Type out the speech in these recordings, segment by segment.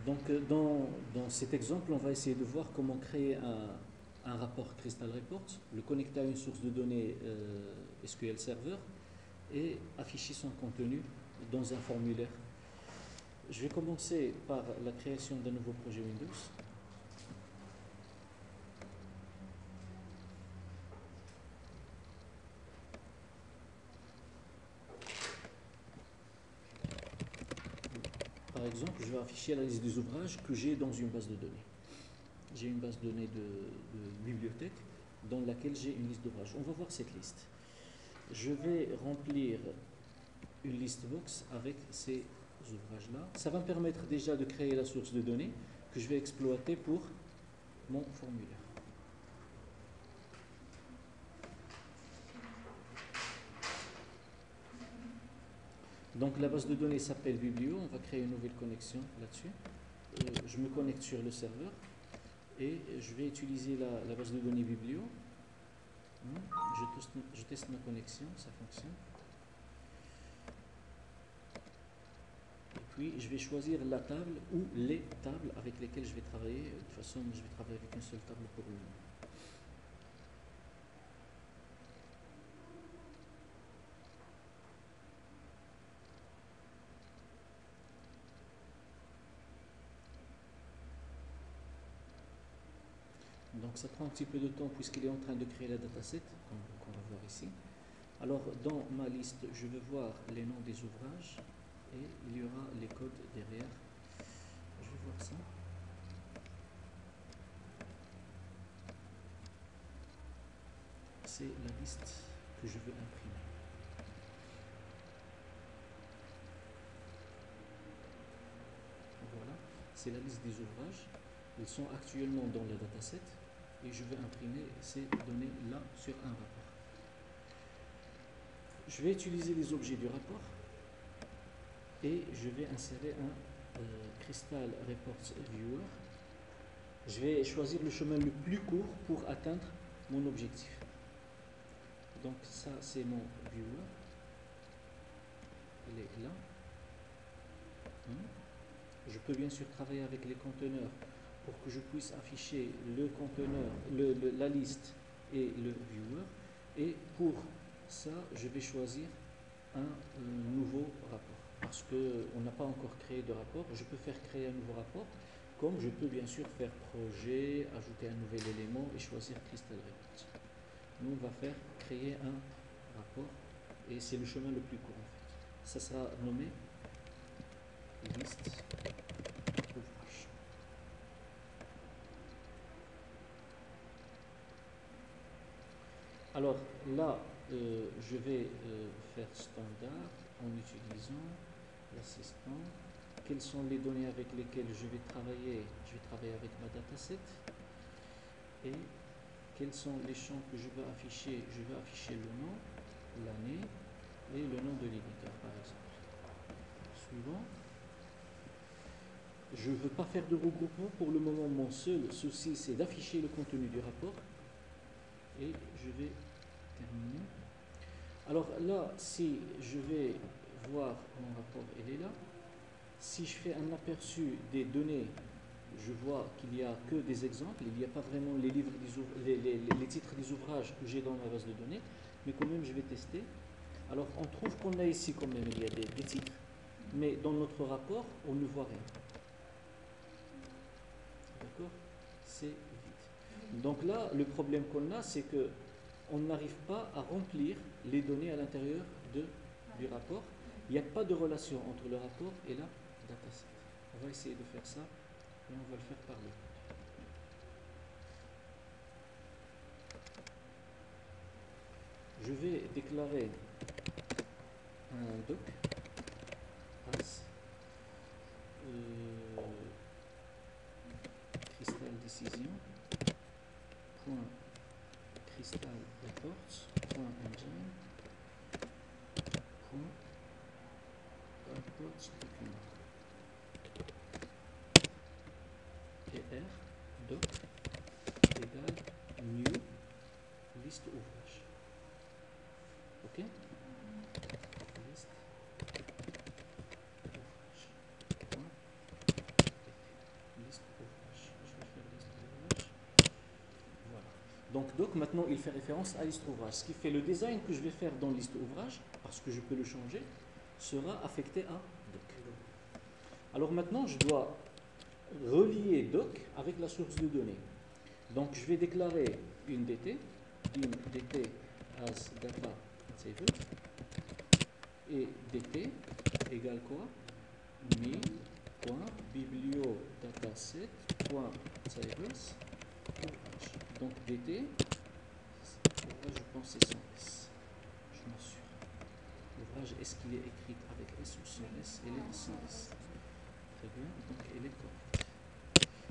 Donc, dans cet exemple, on va essayer de voir comment créer un rapport Crystal Report, le connecter à une source de données SQL Server et afficher son contenu dans un formulaire. Je vais commencer par la création d'un nouveau projet Windows. Par exemple, je vais afficher la liste des ouvrages que j'ai dans une base de données. J'ai une base de données de bibliothèque dans laquelle j'ai une liste d'ouvrages. On va voir cette liste. Je vais remplir une liste box avec ces ouvrages-là. Ça va me permettre déjà de créer la source de données que je vais exploiter pour mon formulaire. Donc la base de données s'appelle Biblio. On va créer une nouvelle connexion là-dessus. Je me connecte sur le serveur et je vais utiliser la base de données Biblio. Je teste ma connexion, ça fonctionne. Et puis je vais choisir la table ou les tables avec lesquelles je vais travailler. De toute façon, je vais travailler avec une seule table pour le moment. Donc ça prend un petit peu de temps puisqu'il est en train de créer la dataset, donc on va voir ici. Alors dans ma liste, je vais voir les noms des ouvrages et il y aura les codes derrière. Je vais voir ça. C'est la liste que je veux imprimer. Voilà, c'est la liste des ouvrages. Ils sont actuellement dans la dataset et je vais imprimer ces données-là sur un rapport. Je vais utiliser les objets du rapport et je vais insérer un Crystal Reports Viewer. Je vais choisir le chemin le plus court pour atteindre mon objectif. Donc ça c'est mon viewer. Elle est là. Je peux bien sûr travailler avec les conteneurs pour que je puisse afficher le conteneur, la liste et le viewer. Et pour ça, je vais choisir un nouveau rapport. Parce qu'on n'a pas encore créé de rapport, je peux faire créer un nouveau rapport, comme je peux bien sûr faire projet, ajouter un nouvel élément et choisir Crystal Report. Nous, on va faire créer un rapport et c'est le chemin le plus court en fait. Ça sera nommé liste ouvrage. Alors là, je vais faire standard en utilisant l'assistant. Quelles sont les données avec lesquelles je vais travailler? Je vais travailler avec ma dataset. Et quels sont les champs que je vais afficher? Je vais afficher le nom, l'année et le nom de l'éditeur par exemple. Suivant. Je ne veux pas faire de regroupement pour le moment. Mon seul souci c'est d'afficher le contenu du rapport. Et je vais terminer. Alors là, si je vais voir mon rapport, il est là. Si je fais un aperçu des données, je vois qu'il n'y a que des exemples, il n'y a pas vraiment les titres des ouvrages que j'ai dans ma base de données, mais quand même je vais tester. Alors on trouve qu'on a ici quand même, il y a des titres, mais dans notre rapport, on ne voit rien. D'accord? C'est vide. Donc là, le problème qu'on a, c'est que on n'arrive pas à remplir les données à l'intérieur du rapport. Il n'y a pas de relation entre le rapport et la dataset. On va essayer de faire ça et on va le faire par le code. Je vais déclarer un doc as crystal decision crystal reports engine reports document et r doc égale new liste ouvrage. Ok, liste ouvrage. doc, maintenant, il fait référence à liste ouvrage. Ce qui fait le design que je vais faire dans liste ouvrage, parce que je peux le changer, sera affecté à doc. Alors maintenant, je dois relier doc avec la source de données. Donc, je vais déclarer une DT, une DT as data table, et DT égale quoi? mi.bibliodataset.tables. Donc DT, ouvrage, je pense c'est sans S. Je m'assure. Ouvrage, est-ce qu'il est écrit avec S ou sans S? Elle est sans S. Très bien, donc elle est correcte.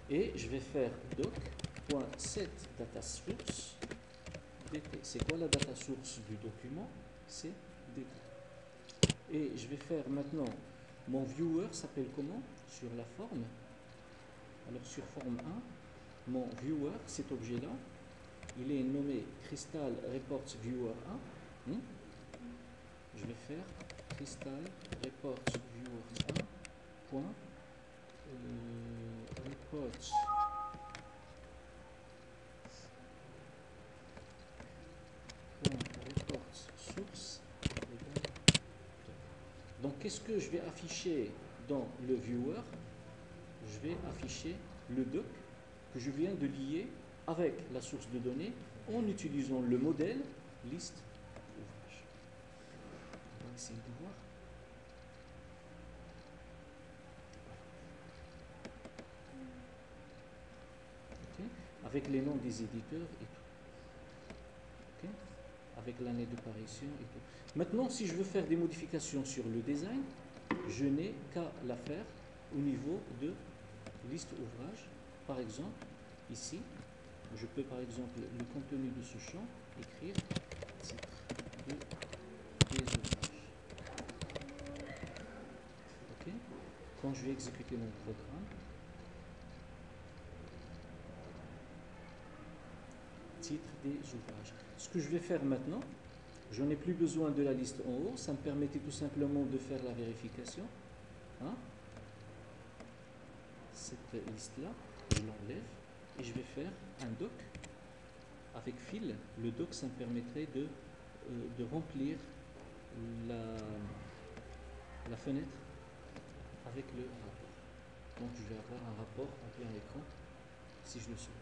Et je vais faire doc.setDataSource DT. C'est quoi la data source du document? C'est DT. Et je vais faire maintenant, mon viewer s'appelle comment sur la forme? Alors sur forme 1, mon viewer, cet objet-là, il est nommé Crystal Reports Viewer 1. Je vais faire Crystal Reports Viewer 1. Point, reports source. Donc qu'est-ce que je vais afficher dans le viewer? Je vais afficher le doc que je viens de lier avec la source de données en utilisant le modèle liste ouvrage. On va essayer de voir. Okay. Avec les noms des éditeurs et tout. Okay. Avec l'année de parution et tout. Maintenant, si je veux faire des modifications sur le design, je n'ai qu'à la faire au niveau de liste ouvrage. Par exemple, ici, je peux par exemple le contenu de ce champ écrire titre des ouvrages. Ok. Quand je vais exécuter mon programme, titre des ouvrages. Ce que je vais faire maintenant, je n'ai plus besoin de la liste en haut, ça me permettait tout simplement de faire la vérification. Hein? Cette liste-là, je l'enlève et je vais faire un doc avec fil. Le doc, ça me permettrait de remplir la fenêtre avec le rapport. Donc je vais avoir un rapport en plein écran si je le souhaite.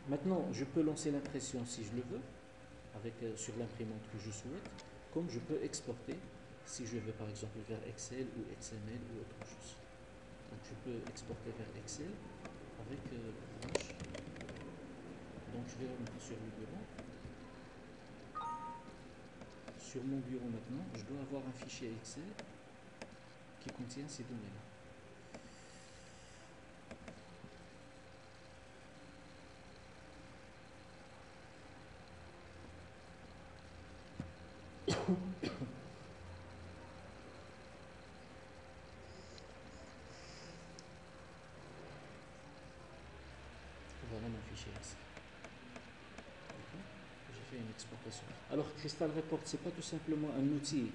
Maintenant, je peux lancer l'impression si je le veux, avec, sur l'imprimante que je souhaite, comme je peux exporter si je veux par exemple vers Excel ou XML ou autre chose. Donc je peux exporter vers Excel avec Orange. Donc je vais remonter sur le bureau. Sur mon bureau maintenant, je dois avoir un fichier Excel qui contient ces données-là. Voilà mon fichier Excel. J'ai fait une exportation. Alors Crystal Report, ce n'est pas tout simplement un outil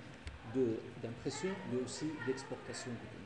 d'impression, mais aussi d'exportation de données.